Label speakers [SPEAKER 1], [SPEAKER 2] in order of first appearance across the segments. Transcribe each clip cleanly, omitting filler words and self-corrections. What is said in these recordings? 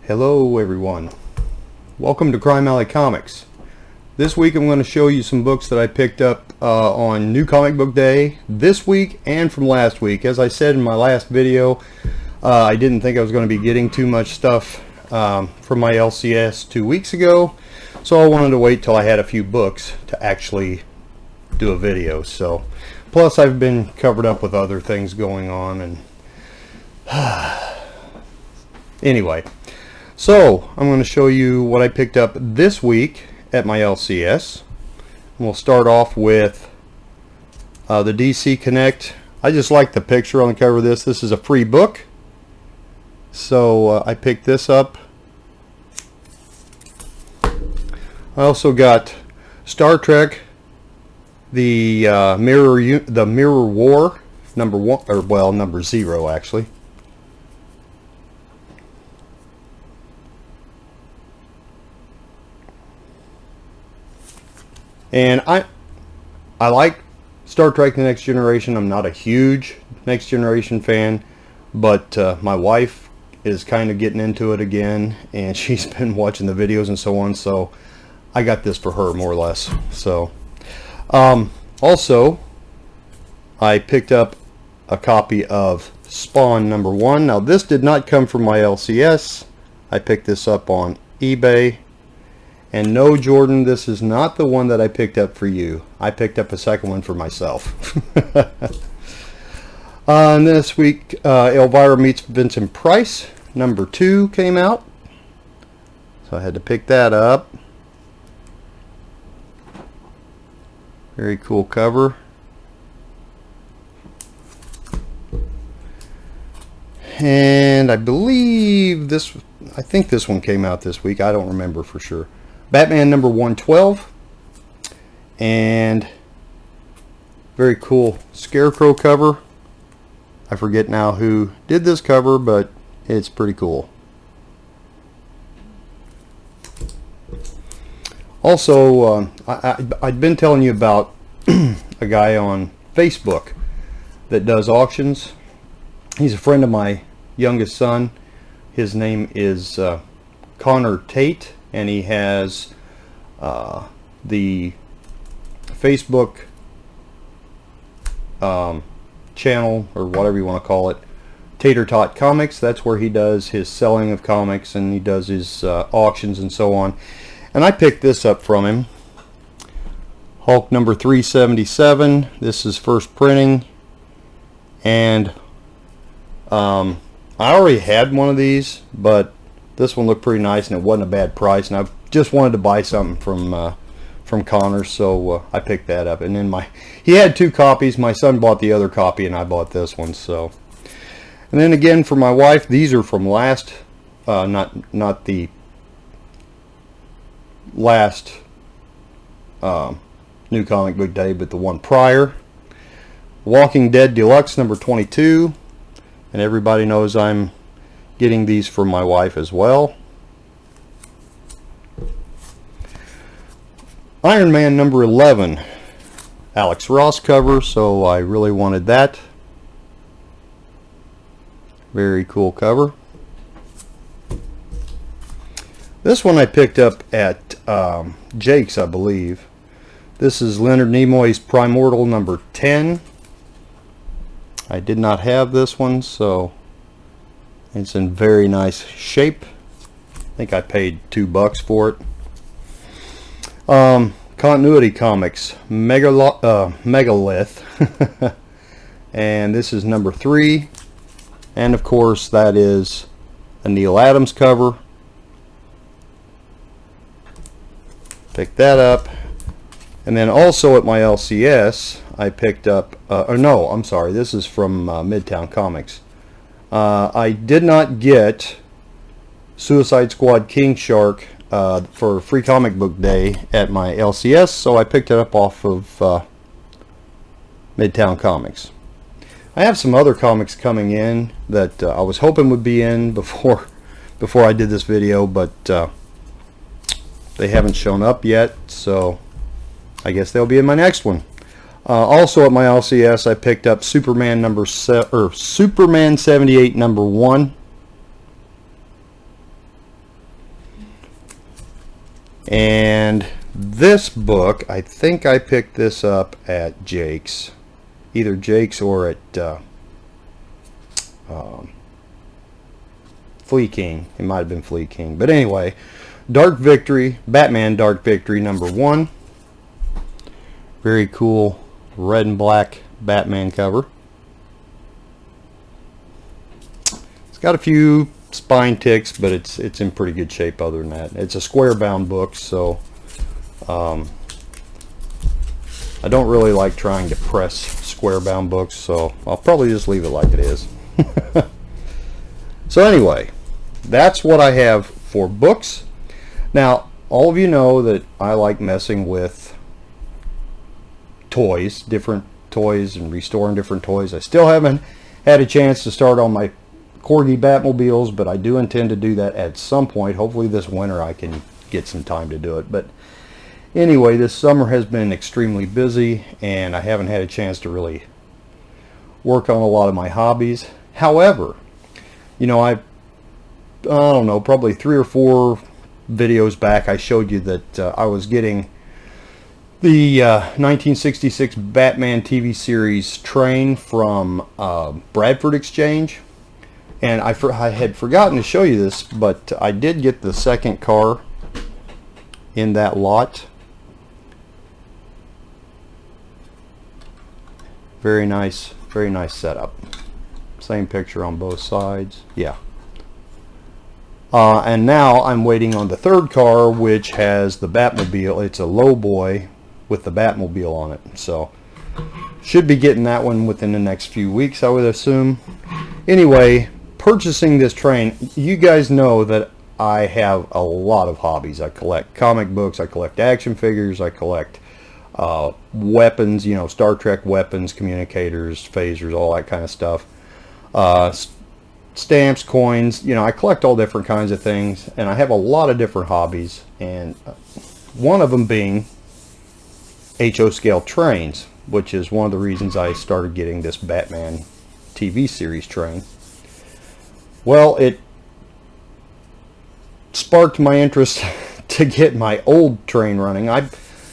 [SPEAKER 1] Hello everyone. Welcome to Crime Alley Comics. This week I'm going to show you some books that I picked up on New Comic Book Day this week and from last week. As I said in my last video, I didn't think I was going to be getting too much stuff from my LCS 2 weeks ago, so I wanted to wait till I had a few books to actually do a video. So, plus I've been covered up with other things going on, and anyway. So, I'm going to show you what I picked up this week at my LCS. We'll start off with the DC Connect. I just like the picture on the cover of this. This is a free book. So, I picked this up. I also got Star Trek, the Mirror War, number 1, or well, number 0 actually. And I like Star Trek The Next Generation. I'm not a huge Next Generation fan, but my wife is kind of getting into it again, and she's been watching the videos and so on, so I got this for her more or less. So also I picked up a copy of Spawn number 1. Now this did not come from my LCS. I picked this up on eBay. And no, Jordan, this is not the one that I picked up for you. I picked up a second one for myself. And this week, Elvira Meets Vincent Price, number 2 came out. So I had to pick that up. Very cool cover. And I believe I think this one came out this week. I don't remember for sure. Batman number 112, and very cool Scarecrow cover. I forget now who did this cover, but it's pretty cool. Also, I'd been telling you about a guy on Facebook that does auctions. He's a friend of my youngest son. His name is Connor Tate. And he has the Facebook channel, or whatever you want to call it, Tater Tot Comics. That's where he does his selling of comics, and he does his auctions and so on. And I picked this up from him. Hulk number 377. This is first printing. And I already had one of these, but this one looked pretty nice, and it wasn't a bad price, and I just wanted to buy something from Connor, so I picked that up. And then he had 2 copies. My son bought the other copy, and I bought this one. So, and then again for my wife, these are from last, not the last New Comic Book Day, but the one prior. Walking Dead Deluxe number 22, and everybody knows I'm getting these for my wife as well. Iron Man number 11, Alex Ross cover, so I really wanted that. Very cool cover. This one I picked up at Jake's, I believe. This is Leonard Nimoy's Primordial number 10. I did not have this one, so it's in very nice shape. I think I paid $2 for it. Continuity Comics, Megalith. And this is number 3. And of course that is a Neal Adams cover. Pick that up. And then also at my LCS I picked up, or no, I'm sorry, this is from Midtown Comics. I did not get Suicide Squad King Shark for Free Comic Book Day at my LCS, so I picked it up off of Midtown Comics. I have some other comics coming in that I was hoping would be in before I did this video, but they haven't shown up yet, so I guess they'll be in my next one. Also at my LCS, I picked up Superman Superman 78 number 1. And this book, I think I picked this up at Jake's, either Jake's or at Flea King. It might have been Flea King, but anyway, Dark Victory, Batman Dark Victory #1. Very cool red and black Batman cover. It's got a few spine ticks, but it's in pretty good shape other than that. It's a square bound book, so I don't really like trying to press square bound books, so I'll probably just leave it like it is. So anyway, that's what I have for books. Now, all of you know that I like messing with toys, different toys, and restoring different toys. I still haven't had a chance to start on my Corgi Batmobiles, but I do intend to do that at some point. Hopefully this winter I can get some time to do it. But anyway, this summer has been extremely busy, and I haven't had a chance to really work on a lot of my hobbies. However, you know, I don't know, probably 3 or 4 videos back I showed you that I was getting the 1966 Batman TV series train from Bradford Exchange. And I had forgotten to show you this, but I did get the second car in that lot. Very nice setup. Same picture on both sides. Yeah. And now I'm waiting on the third car, which has the Batmobile. It's a lowboy with the Batmobile on it. So should be getting that one within the next few weeks, I would assume. Anyway, purchasing this train, you guys know that I have a lot of hobbies. I collect comic books, I collect action figures, I collect weapons, you know, Star Trek weapons, communicators, phasers, all that kind of stuff. Stamps, coins, you know, I collect all different kinds of things, and I have a lot of different hobbies, and one of them being HO scale trains, which is one of the reasons I started getting this Batman TV series train. Well, it sparked my interest to get my old train running. I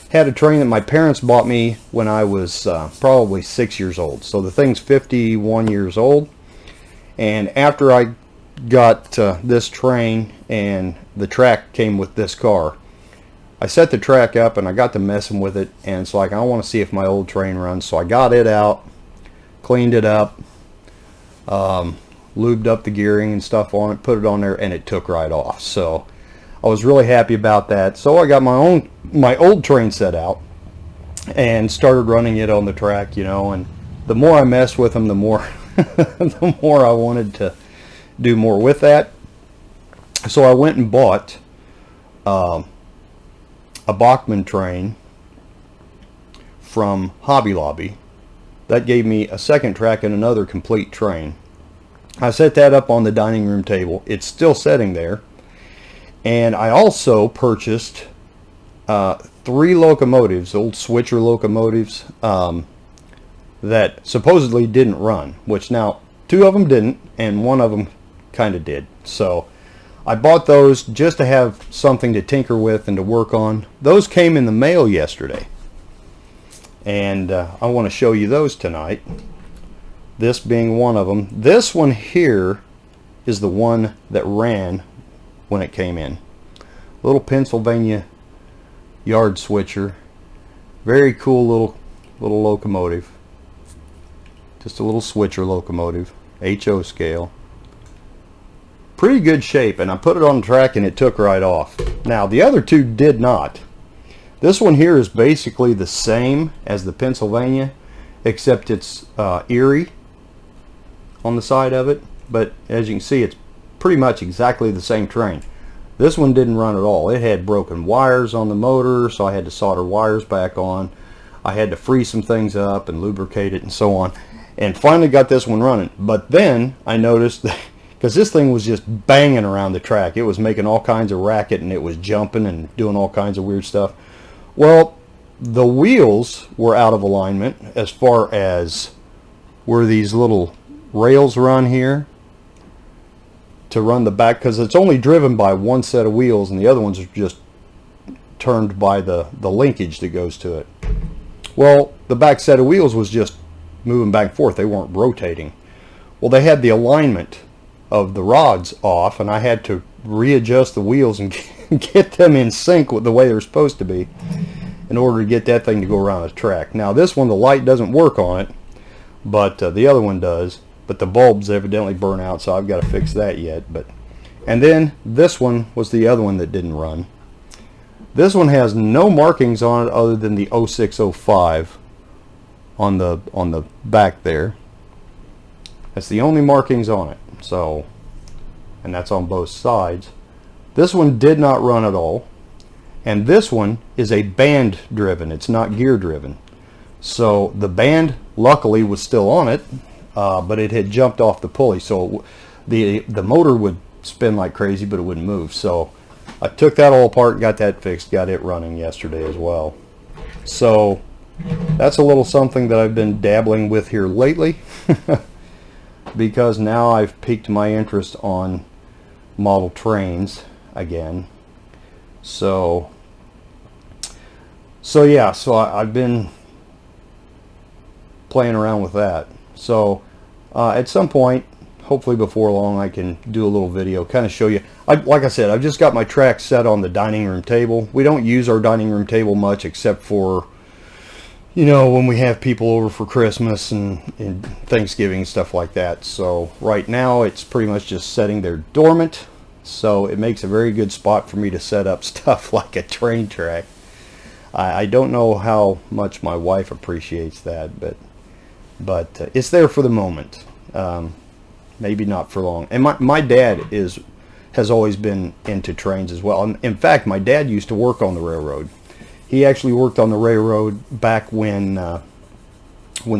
[SPEAKER 1] had a train that my parents bought me when I was probably 6 years old. So the thing's 51 years old. And after I got this train and the track came with this car, I set the track up and I got to messing with it, and it's like, I want to see if my old train runs. So I got it out, cleaned it up, lubed up the gearing and stuff on it, put it on there, and it took right off. So I was really happy about that. So I got my old train set out and started running it on the track, you know, and the more I messed with them, the more the more I wanted to do more with that. So I went and bought a Bachmann train from Hobby Lobby. That gave me a second track and another complete train. I set that up on the dining room table. It's still sitting there. And I also purchased 3 locomotives, old switcher locomotives, that supposedly didn't run, which now 2 of them didn't and 1 of them kind of did. So I bought those just to have something to tinker with and to work on. Those came in the mail yesterday, and I want to show you those tonight, this being one of them. This one here is the one that ran when it came in. Little Pennsylvania yard switcher, very cool little locomotive. Just a little switcher locomotive, HO scale. Pretty good shape, and I put it on the track and it took right off. Now the other 2 did not. This one here is basically the same as the Pennsylvania, except it's Erie on the side of it, but as you can see, it's pretty much exactly the same train. This one didn't run at all. It had broken wires on the motor, so I had to solder wires back on. I had to free some things up and lubricate it and so on, and finally got this one running. But then I noticed that, because this thing was just banging around the track, it was making all kinds of racket and it was jumping and doing all kinds of weird stuff. Well, the wheels were out of alignment as far as where these little rails run here to run the back, because it's only driven by one set of wheels and the other ones are just turned by the linkage that goes to it. Well, the back set of wheels was just moving back and forth. They weren't rotating. Well, they had the alignment of the rods off, and I had to readjust the wheels and get them in sync with the way they're supposed to be in order to get that thing to go around the track. Now this one, the light doesn't work on it, but the other one does. But the bulbs evidently burn out, so I've got to fix that yet. And then this one was the other one that didn't run. This one has no markings on it other than the 0605 on the back there. That's the only markings on it. So, and that's on both sides. This one did not run at all. And this one is a band driven. It's not gear driven. So the band luckily was still on it, but it had jumped off the pulley. So the motor would spin like crazy, but it wouldn't move. So I took that all apart, got that fixed, got it running yesterday as well. So that's a little something that I've been dabbling with here lately because now I've piqued my interest on model trains again. So yeah, so I've been playing around with that. So at some point, hopefully before long, I can do a little video, kind of show you. Like I said, I've just got my track set on the dining room table. We don't use our dining room table much except for, you know, when we have people over for Christmas and Thanksgiving and stuff like that. So right now it's pretty much just sitting there dormant. So it makes a very good spot for me to set up stuff like a train track. I don't know how much my wife appreciates that, but it's there for the moment. Maybe not for long. And my dad has always been into trains as well. In fact, my dad used to work on the railroad. He actually worked on the railroad back when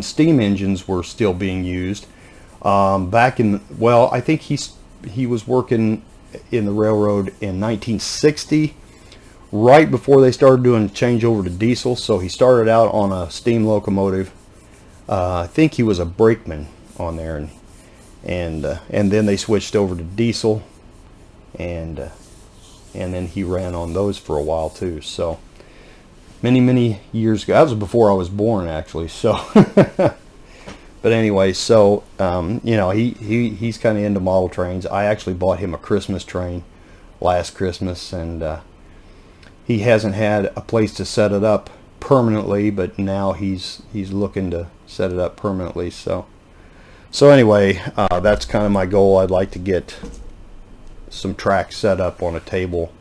[SPEAKER 1] steam engines were still being used. Back in, well, I think he was working in the railroad in 1960, right before they started doing changeover to diesel. So he started out on a steam locomotive. I think he was a brakeman on there, and then they switched over to diesel, and then he ran on those for a while too. So many years ago. That was before I was born, actually. So but anyway, so you know, he's kind of into model trains. I actually bought him a Christmas train last Christmas, and he hasn't had a place to set it up permanently, but now he's looking to set it up permanently. So anyway, that's kind of my goal. I'd like to get some tracks set up on a table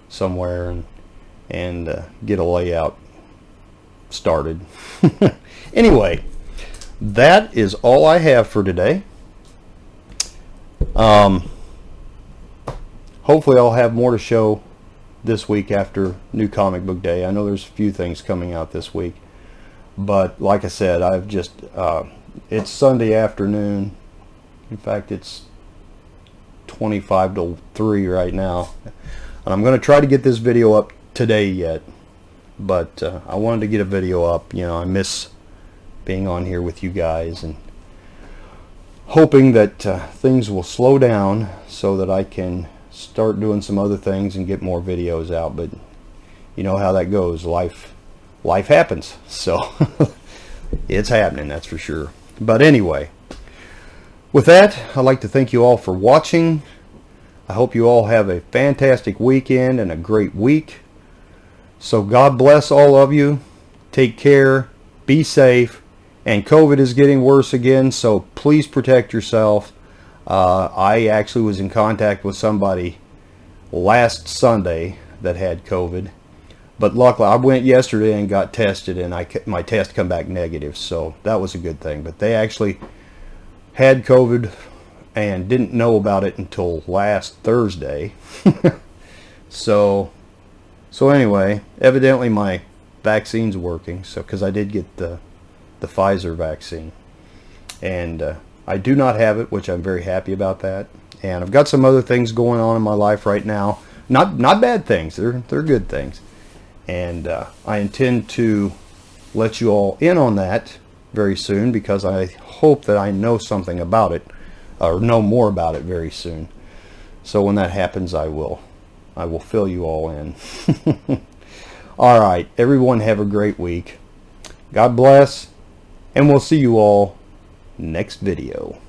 [SPEAKER 1] somewhere and get a layout started. Anyway, that is all I have for today. Hopefully I'll have more to show this week after New Comic Book Day. I know there's a few things coming out this week, but like I said, I've just it's Sunday afternoon. In fact, it's 25 to 3 right now, and I'm going to try to get this video up today yet, but I wanted to get a video up. You know, I miss being on here with you guys, and hoping that things will slow down so that I can start doing some other things and get more videos out. But you know how that goes. Life happens, so it's happening, that's for sure. But anyway, with that, I'd like to thank you all for watching. I hope you all have a fantastic weekend and a great week. So God bless all of you. Take care, be safe, and COVID is getting worse again, so please protect yourself. I actually was in contact with somebody last Sunday that had COVID, but luckily I went yesterday and got tested, and my test come back negative, so that was a good thing. But they actually had COVID and didn't know about it until last Thursday. So anyway, evidently my vaccine's working, so because I did get the Pfizer vaccine, and I do not have it, which I'm very happy about that. And I've got some other things going on in my life right now, not bad things, they're good things, and I intend to let you all in on that very soon, because I hope that I know something about it, or know more about it very soon. So when that happens, I will fill you all in. All right, everyone have a great week. God bless, and we'll see you all next video.